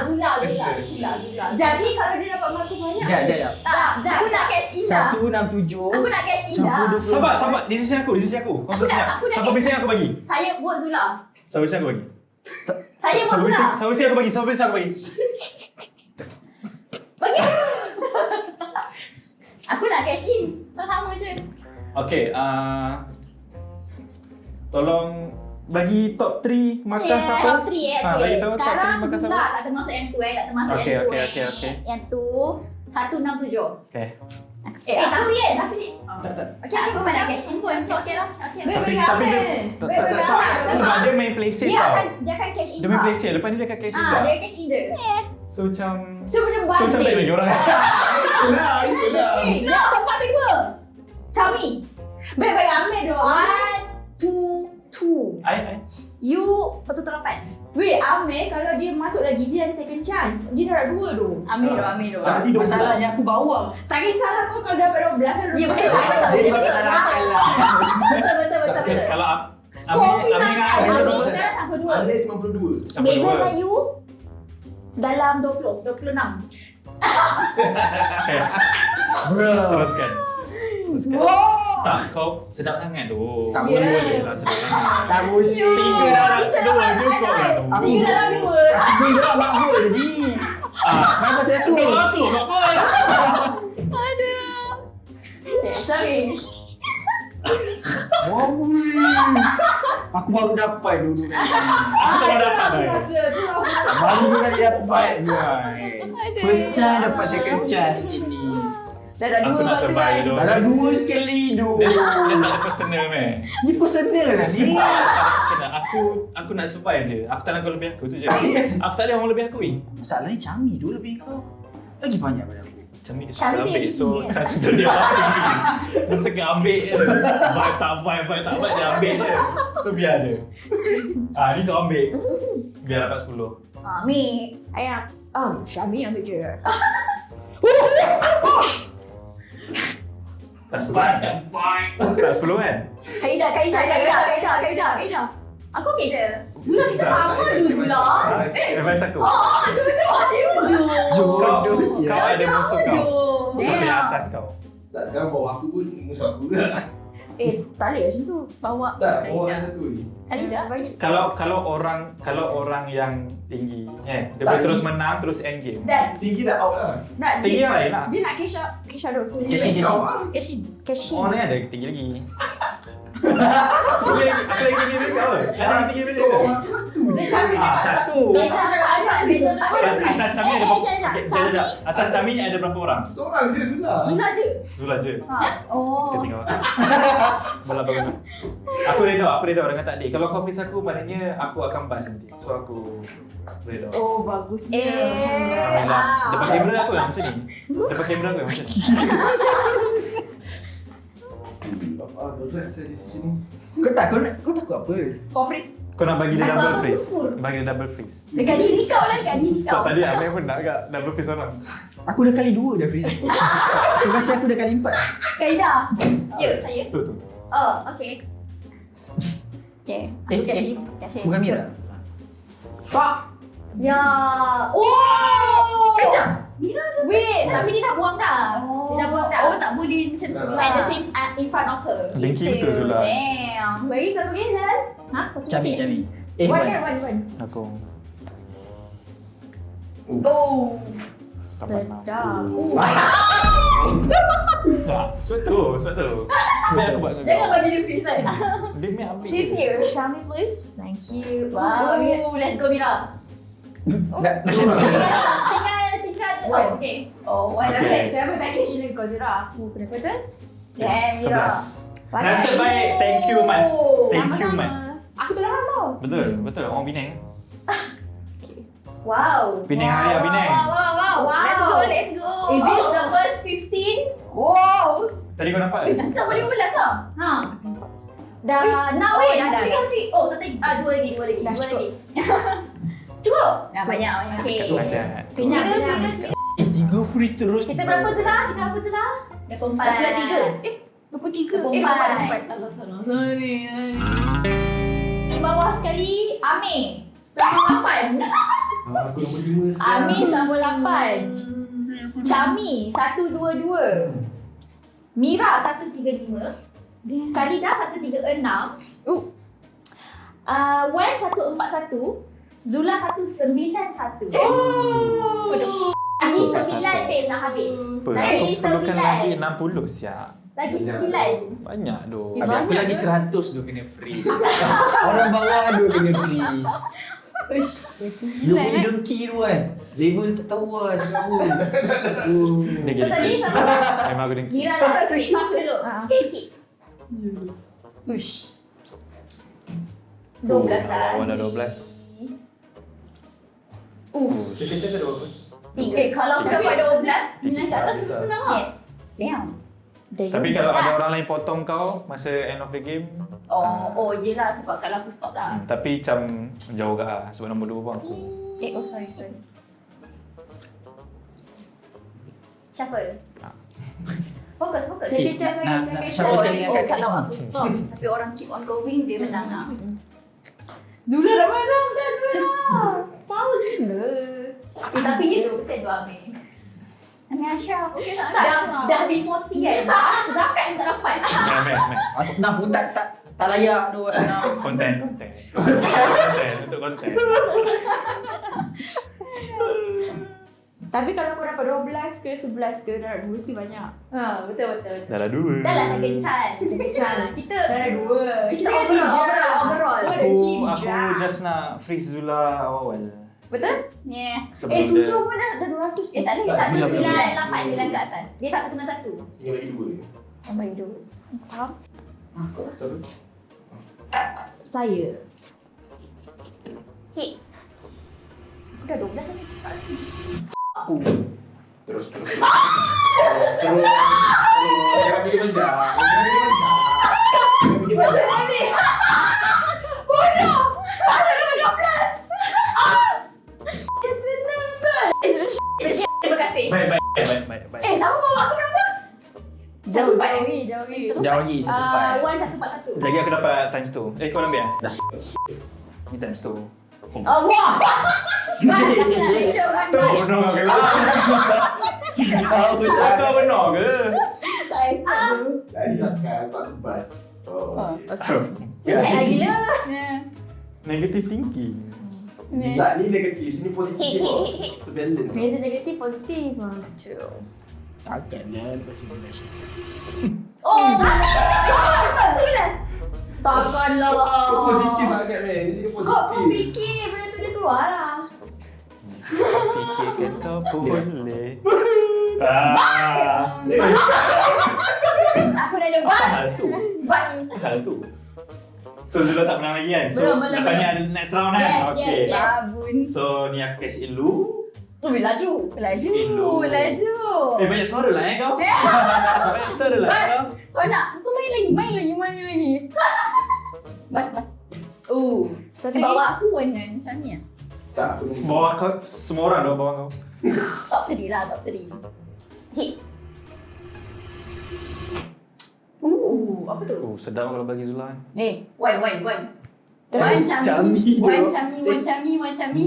Zula. Jadi kalau dia dapat marker banyak. Jap. Aku nak cash in dah. 167. Aku nak cash in dah. Sabar. Decision aku. Kau Aku nak siapa bising aku bagi? Saya buat Zula. Siapa bising aku bagi? Saya buat Zula. Siapa bising aku bagi? Bagi. Aku nak cash in. So sama je. Okay, tolong bagi top 3 makan siapa? Top 3 bagi okay. tahu top Sekarang 3 makan Zula siapa? tak termasuk yang tu tak termasuk Okay, yang tu okay. Yang tu 167. Okay. Tapi okay, aku mana cash in pun. So okay lah. Okay. Tapi sebab dia main play safe Dia tau. akan cash in. Dia main play safe, lepas ni dia akan cash in dah. Dia cash in je. So macam So macam tak bazir. bagi orang. Itulah. No, tempat kedua. Chami. Baik bagi Amir tu. 1, 2. Ai. You 108. Wait, Amir kalau dia masuk lagi dia ada second chance. Dia dah ada 2 tu. Amir tu. Tadi 12. Masalahnya aku bawa. Tak kisahlah kau kalau dapat 12 kan. Ya, betul. Saya tak Dia sebab tak nak nakal lah. Betul. Kalau Kopi sangat. Amir sekarang 92. Anda 92. Beza dengan you dalam 26. Teruskan. Tak, kau sedap sangat tu. Tak boleh lah sedap sangat. Tak boleh. 3 dalam 2 cukup lah tu. 3 dalam 2. Aku dah makbul ni. Mana pasal tu? Aku apa? Sorry. Wow. Aku baru dapat dulu kali. Aku tak dapat Aku dah. rasa tu aku. Baru kali dapat. First time dapat second chance macam ni. Dah dah Aku dua nak survive kan. tu. Dah 2 sekali tu. Dia tak ada personal meh. Ni personal lah ni. Kena aku nak survive je. Aku tak nak kau lebih aku tu je. Aku tak ada orang lebih aku ni. Masalahnya Cami tu lebih kau. Lagi banyak pada aku. Macam ni dia Cari suka dia ambil. lagi So tinggi, chance tu dia ambil. Dia suka ambil je. Vibe tak vibe dia ambil je. So biar dia. Ni tu ambil. Biar dapat 10. Mi, ayah. Syami ambil je. Tak 10 kan? Tak 10 kan? Kaida. Aku okey je. Zula kita sama dulu Zula. Advice aku. Jodoh. Kau ada musuh kau. Siapa yang Damn. atas kau? Tak, sekarang bawah aku pun musuh aku juga. Tak boleh macam tu. Bawa Tak, bawah satu ni. Kaida. Kalau orang yang tinggi, dia boleh terus menang terus end game. Dan Tinggi dah out lah. Tinggi yang lain lah. Dia nak Kesha dulu. So, Cashin. Oh ni ada tinggi lagi. Aku lagi tinggi kau. Ada yang tinggi bila tu. Dia Syami cakap Satu. Beza Atas Sami ada berapa? Atas Sami ada berapa orang? Seorang je Zula. Zula je. Zula je. Oh. Kita tengok. Balap bangun. Aku redha dengan takdir. Kalau kau face aku maknanya aku akan bas nanti. So aku redha. Oh, bagus. Alhamdulillah. Depan kamera aku yang macam ni. Depan kamera aku yang macam ni. Berat saya decision ni. Kau takut apa? Kau free. Kau nak bagi dia Asal double aku freeze. full. Bagi dia double freeze. Dekat diri kau lah, dekat diri So kau. tadi Amir pun nak agak double freeze orang. Aku dah kali 2 dah freeze. Aku rasa aku dah kali 4. Kaida. Ya, saya. Tu. Oh, okay. Okay. Aku Kashi. Bukan Mira. Ya. Oh! Kejap. Wait, tapi dia dah buang dah. Oh. Dia dah buang dah. Oh, tak boleh macam tu lah. At the same in front of her. Benci tu Zula. Damn. Bagi satu game kan? Hah? Kau cuma Cami. One. Aku. Oh. Sedap. Sedap. Suat tu. Ambil aku buat dengan Jangan kau. bagi dia freeze kan. Dia ni ambil. Sis here. Shami please. Thank you. Wow. Let's go Mira. Tinggal. Oh, okay. Oh, one. Okay. Saya ambil tak cash ni kau Zira. Aku kena betul. Damn, Mira. 11. Nasib baik. Thank you, Mat. Thank you, Mat. Aku tak faham tau. Betul. Orang Penang. Wow. Penang Raya Penang. Wow. Let's go. Is this the first 15? Wow. Tadi kau dapat? Tak boleh 15 lah. Ha. Dah now Oh, wait, dah. nanti. Oh, satu lagi. Dua lagi. Dah cukup. Cukup. Dah banyak. Okay. Nasihat. Kenyang. Mira. 3 free terus. Kita berapa je lah? 24. 23. 24. Salah. Sorry. Di bawah sekali, Amir. 98. Aku nombor 5 Amir 98. Chami 122. Mira 135. Kalida 136. Wan 141. Zula 191. Lagi 9 pay nak habis. Apa? Aku perlukan lagi 60 siap. Lagi 9. Banyak doh. Habis aku lagi 100 tu kena freeze. Orang bawah tu kena freeze. Lu punya dengki tu kan. Level tak tahu lah cakap apa. Dia So tadi gila. sama Memang aku dengki. Mira dah skip aku dulu. Okay, hit. Ush. 12 lah. Awal dah 12. Second chance ada berapa? 3. Kalau aku dapat 12, 9 ke atas terus menang lah. Yes. damn. Tapi kalau Last. ada orang lain potong kau masa end of the game, Oh yelah sebab kalau aku stop lah. tapi macam jauh gak lah sebab nombor 2 pun aku. Oh sorry. Shuffle. Ah. Fokus. Second chance lagi, Nak second shuffle chance. sekali dengan kakak Kalau ni aku stop tapi orang keep on going, dia menang lah. Zula dah menang dah Zula. Power gila. Tapi ya 2% doang ni. Amir Ashraf. Okey tak? Dah B40 kan. Zakat yang tak dapat. Main. Asnaf pun tak layak tu Asnaf. Konten. Untuk konten. Tapi kalau kau dapat 12 ke 11 ke, dah mesti banyak. Betul. Dah lah 2. Dah lah second chance. Kita Dah 2. kita overall. Aku just nak freeze Zula awal-awal. Betul? Yeah. Sebelum 7 dia- pun dah 200. Tak ada 198 ke atas. Dia 191. Tinggal lagi 2. Tambah hidup. Faham? Siapa? Saya. Hit. Aku dah 12 ni. Terus. Jangan fikir panjang. Pasal ni. Bodoh. Ada nombor 12. Dia senang kan? Terima kasih. Baik. Sama bawa aku berapa? Jauh lagi. Jauh lagi satu part. 1141. Lagi aku dapat times 2. Kau ambil dah. Ni times 2. Oh, wah. Bas, aku nak make sure one bas. Benar ke lah? Kau benar ke? Tak expect tu. Tadi takkan tak bas. Oh. Gila. Negative thinking. Tak, ni negatif. Sini positif. Hit. Balance. Negatif, positif. Betul. Takkanlah lepas simulation. Oh, 9. Takkanlah. Kau positif sangat, man. Di sini Kau positif. fikir benda tu dia keluar lah. Fikirkan kau boleh. Aku dah ada bas. Bas. Hal tu. So Zula tak menang lagi kan? So Belum. dapatnya next round kan? Yes, Okay. yes. Sabun. So ni aku cash in lu. Laju. Banyak suara lah kau. Banyak suara lah Bas. kau. Kau nak? Kau main lagi. Bas. Satu bawa aku pun kan macam ni lah. Tak, aku ni. Bawa kau, semua orang dah bawa kau. Top 3 lah, top 3. Hit. Apa tu? Oh, sedap kalau bagi Zula kan. Ni, one. Cami One cami.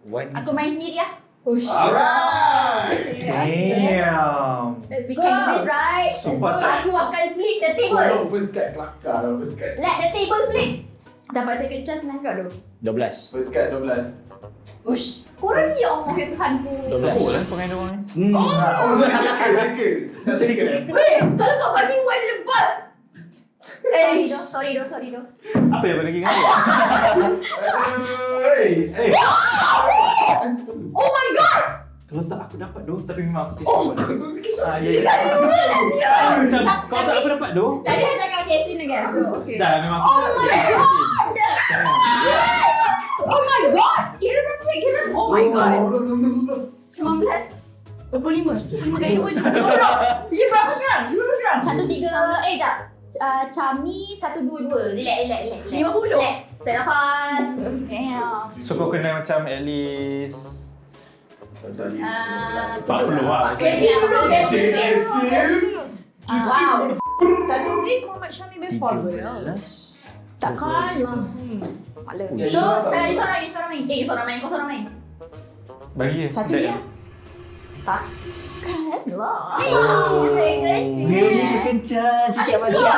One. Aku main sendiri lah. Ush. Alright. Damn. Let's We go. can do this right. Super Aku akan flip the table. Kau first card kelakar. First card. Let the table flips. Dapat second chance lah kau tu. 12. First card 12. Ush. Korang ni ya Allah ya Tuhanku. 12. Apa lah pengen orang ni? Oh, circle. Tak circle eh? Weh, kalau kau bagi one the bus. Sorry doh. Apa yang bagi kau? Hey. Oh my god. Kalau tak aku dapat doh, tapi memang aku Oh. kisah. Ya. Macam kau tak aku dapat doh. Tadi dia cakap cash in again. So, okay. Dah memang aku. Oh my god. Oh my god. Kira berapa? Oh my god. 19. 25 kali 2 je. Ya berapa sekarang? 1-3. Jap. Chami 1-2-2. Relax. 50. Relax. Tarik nafas. Damn. So kau kena macam at least 40 lah. Cash in dulu. Wow. Satu place Muhammad Syami before well. Takkan lah. Kepala. So, you seorang main. Kau seorang main. Bagi Satu dia. Takkan lah. Saya kecil. Really second chance. Cik Masya.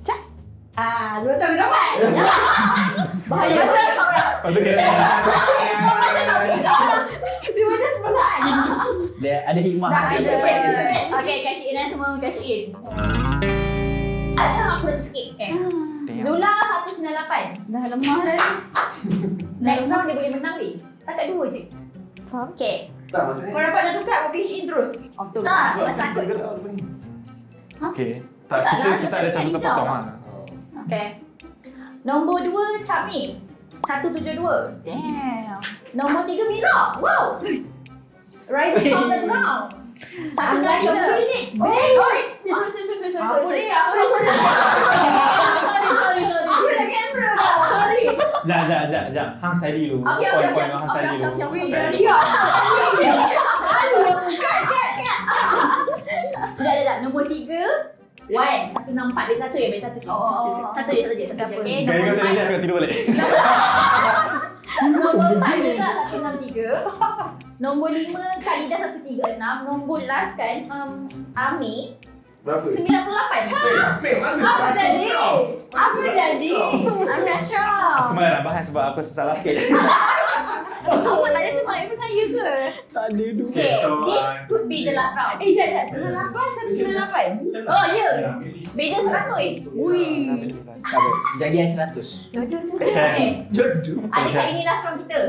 Damn. Sebab tu aku dapat. Bahaya. Pasal seorang. Patut kena. Dia macam perasaan. Dia ada hikmah. Tak dia. ada. Okay, cash in semua cash in. Aku dah tercekik. Okay. Zula 198. Dah lemah dah. Next round dia boleh menang ni. Setakat 2 je. Faham? Okay. Tak, maksudnya. Kau dapat satu kad, kau cash in terus. Tak, tak takut. Okay. Tak, Tak lah, kita ada lepas cara sekali terpotong dah. lah. Okay. Nombor 2 Chami 172. Damn. Nombor 3 Mira. Wow. Rising from the ground. 163. Sorry. Sorry. Aku dah kamera dah. Sorry. Sekejap. Hang steady dulu. Okay. Point-point hang steady dulu. Wih, dah dia. Aduh, Sekejap. Nombor 3 Wan 164. Dia satu je. Satu je. Okay. Gaya kau Nombor cari 4 dia, aku tidur balik. Nombor 4 Mira 163. Nombor 5 Khalida 136. Nombor last kan Ami Berapa? 98. apa jadi? Apa jadi? I'm not sure. Kemana nak bahas sebab apa salah sikit. ke? Tak ada tu. Okay, so, this could be the last round. Sekejap. 98, 198. Oh, ya. Beza 100. Ui. Tak apa. Jadian 100. Jodoh tu. Okay. Jodoh. Adakah ini last round kita?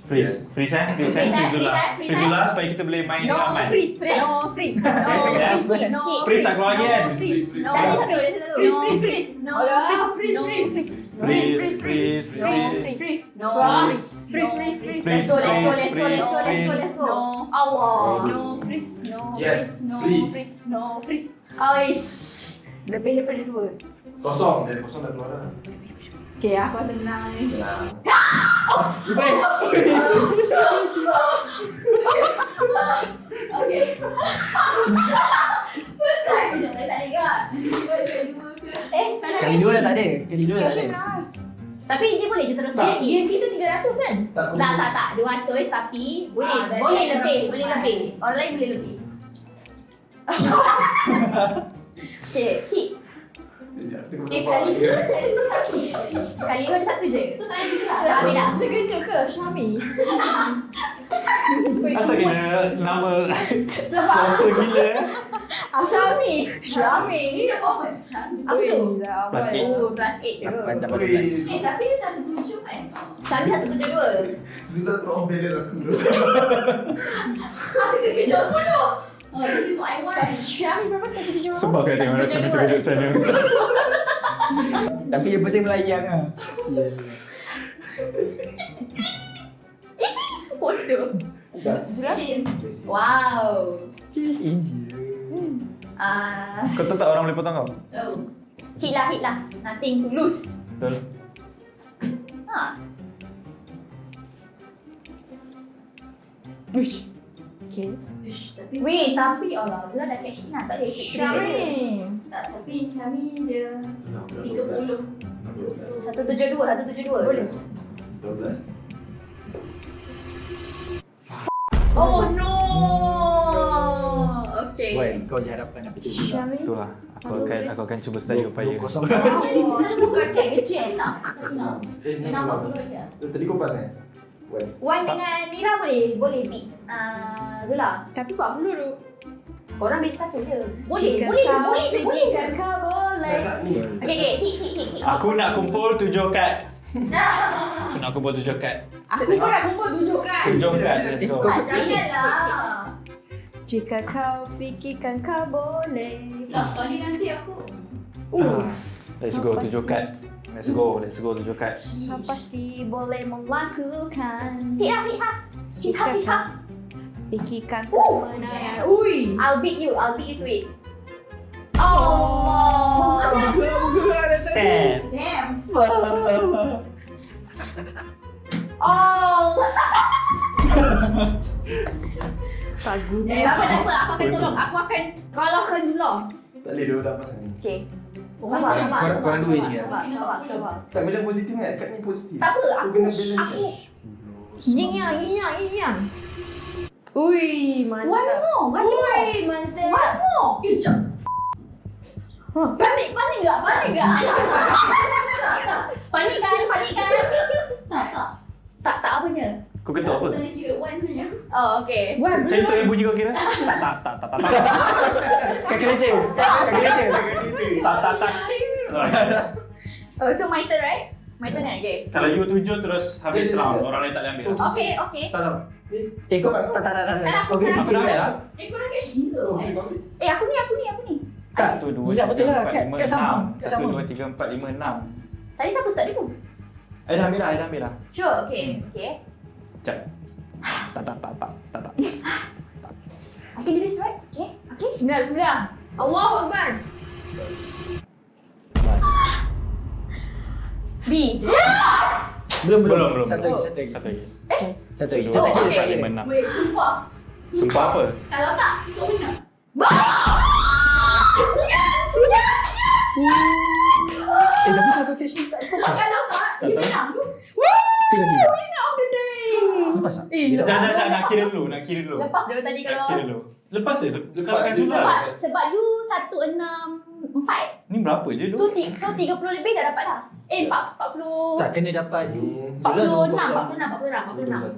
Freeze. Freeze kan? Freeze Freeze, kan? freeze, Zula. freeze, Freeze Zula supaya kita boleh main dengan No aman. freeze. No freeze. No freeze. No Freeze tak keluar lagi kan? No freeze. No Dah ada satu, dah ada satu. freeze. No freeze. Freeze. Freeze. No freeze. No freeze. Freeze. Let's go, let's go. Allah. No freeze. No Yes, freeze. No freeze. freeze. No freeze. Aish. Lebih daripada 2. Kosong. Dari kosong dah keluar dah. Okay, aku senang ni. Tenang. Okay. First time. Tak ada ke? Dua ke? Tak ada. Kali 2 dah tak ada. Kali 2 dah tak Cash ada. menang. Tapi dia boleh je terus Eh, lagi. game kita 300 kan? Tak. 200 tapi boleh Ah, boleh berarti lebih, orang boleh sempat. lebih. Orang lain boleh lebih. Okay, hit. Kali dua satu je. Kali dua ada satu je. So tak ada lah. Tak ambil dah. Terkejut ke? Syami? Asal kena nama Sebab Sopa gila Syami. Syami. Apa tu? Plus 8. Oh, plus 8 je. Mantap. Tapi 17 kan? Syami 172. Zula terus balance aku dulu. Aku terkejut 10. Oh, this is what I want. Syami berapa? 170? Sebab kan tengok macam ni terkejut macam mana. Tapi yang penting melayang lah. Bodoh. Chin. Wow. Finish in je. Kau tahu tak orang boleh potong kau? Oh. Hit lah. Nothing to lose. Betul. Ha. Okay. Weh, tapi Allah, Zula dah cash in lah. Tak boleh cash in. Syami. Tak, tapi Syami dia 30. 172. Boleh. 12. Oh no. Okay. Why? Kau je harapkan nak pecah juga. Syami. Itulah. Aku akan cuba sedaya upaya. Kosong. Bukan cek. Dia nampak dulu je. Tadi kau pas kan? Wan dengan Mira boleh beat Zula. Tapi 40 tu. Korang beza satu je. Boleh je. Kau boleh. Okay, hit. Aku nak kumpul 7 kad. Aku nak kumpul 7 kad. Aku pun nak kumpul 7 kan? 7 kad. Let's go. Janganlah. Jika kau fikirkan kau boleh. Last kali nanti aku. Let's go 7 kad. Let's go 7 kad. Kau pasti boleh melakukan. Hit ha. Fikirkan kemenangan. Ui. I'll beat you to it. Allah. Set. Damn. Oh. Ragu. Tak apa. Aku akan tolong. Aku akan kalahkan Zula. Tak boleh dia dah pas ni. Okay. Korang dua je kan? Sabar. Tak macam positif kan? Kat ni positif. Tak apa, Kau kena balance kan? Yin yang. Ui, mantap. One more. Ui, mantap. One more. You jump. Panik enggak? Panik kan? Tak apanya. Kau ketuk apa? Kena kira one punya. Oh, okay. Wah, Macam itu yang bunyi kau kira? Tak. Kalkulator. Tak. Oh, so my turn, right? My turn, okay. Kalau you 7 terus habis round, orang lain tak boleh ambil. Okay. Tak. Kau tak. Okey, Aku dah ambil lah. korang cash in ke? Kau beli kopi? Aku ni. Tak. 1, 2, Tidak betul lah. 3, 4, 5, Kat sama. 6. Kat sama. 1, 2, 3, 4, 5, 6. Tadi siapa start dulu? I dah ambil lah. Sure, okay. Sekejap. Tak. I can do this, right? Okay. Bismillah. Allahu Akbar. B. Belum. Satu lagi. Satu lagi. Dua, Oh, tiga, okay. empat, lima, enam. Wait, sumpah. Sumpah apa? Kalau tak, kau menang. Tapi satu cash tak lepas. Kalau tak, dia tahu. menang. Tiga. Winner of the day. Lepas tak? Jangan, nak kira dulu. Lepas dia tadi Nak kalau... kira dulu. Lepas je, kalau kan susah. Sebab you 164. Ni berapa je tu? So 30 lebih dah dapat dah. 40. Tak kena dapat tu. 46.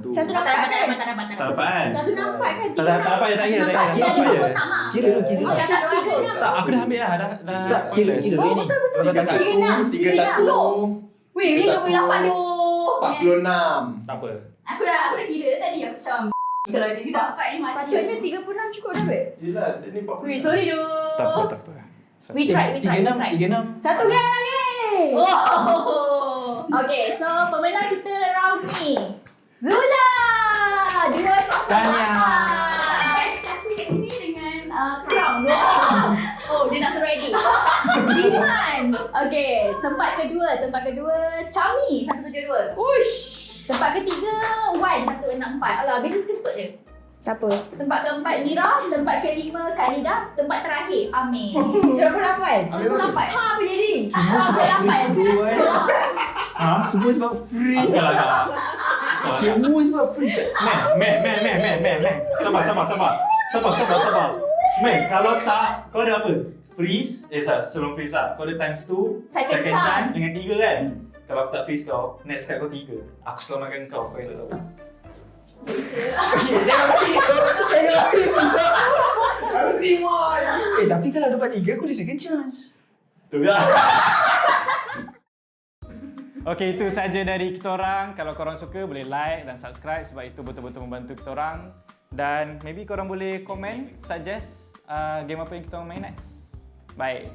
Satu dapat dapat, kan? tak dapat. Tak dapat kan? Satu nampak kan? Tak apa ya, tak kira. Nampak, Tak dah kira. 56 lah. Kira dulu, kira Oh, dulu. yang tak 200. Tak, aku dah ambil dah. Dah Tak, kira pointless. dulu ni. Kalau tak 36. 31, Weh, ni 28 tu. 46. Tak apa. Aku dah kira tadi aku macam kalau dia dapat ni mati. Patutnya 36 cukup dah, Beb. Yelah, ni 40. Weh, sorry tu. Tak apa. We try. 36. Satu kan lagi. Oh. Okay, so pemenang kita round ni Zula. 2 Tahniah. Aku kat sini dengan crown. Oh, dia nak suruh edit. Iman. Okay, tempat kedua Chami 172. Ush. Tempat ketiga Wan 164. Alah, bisnes kentut je. Siapa? Tempat keempat Mira, tempat kelima Khalida, tempat terakhir Amir. 98. 98. Ha, apa jadi? Semua sebab free semua. Ha? Semua sebab free. Okey lah kak. Semua sebab free. Man. Sabar. Man, kalau tak, kau ada apa? Freeze, sebelum freeze lah. Kau ada times 2, Second chance. dengan 3 kan? Kalau aku tak freeze kau, next card kau 3. Aku selamatkan kau yang tak tahu. Harus reward. Tapi kalau dapat 3 aku ada second chance. Tu lah. Okay, itu saja dari kita orang. Kalau korang suka boleh like dan subscribe sebab itu betul-betul membantu kita orang. Dan maybe korang boleh komen, suggest game apa yang kita orang main next. Bye.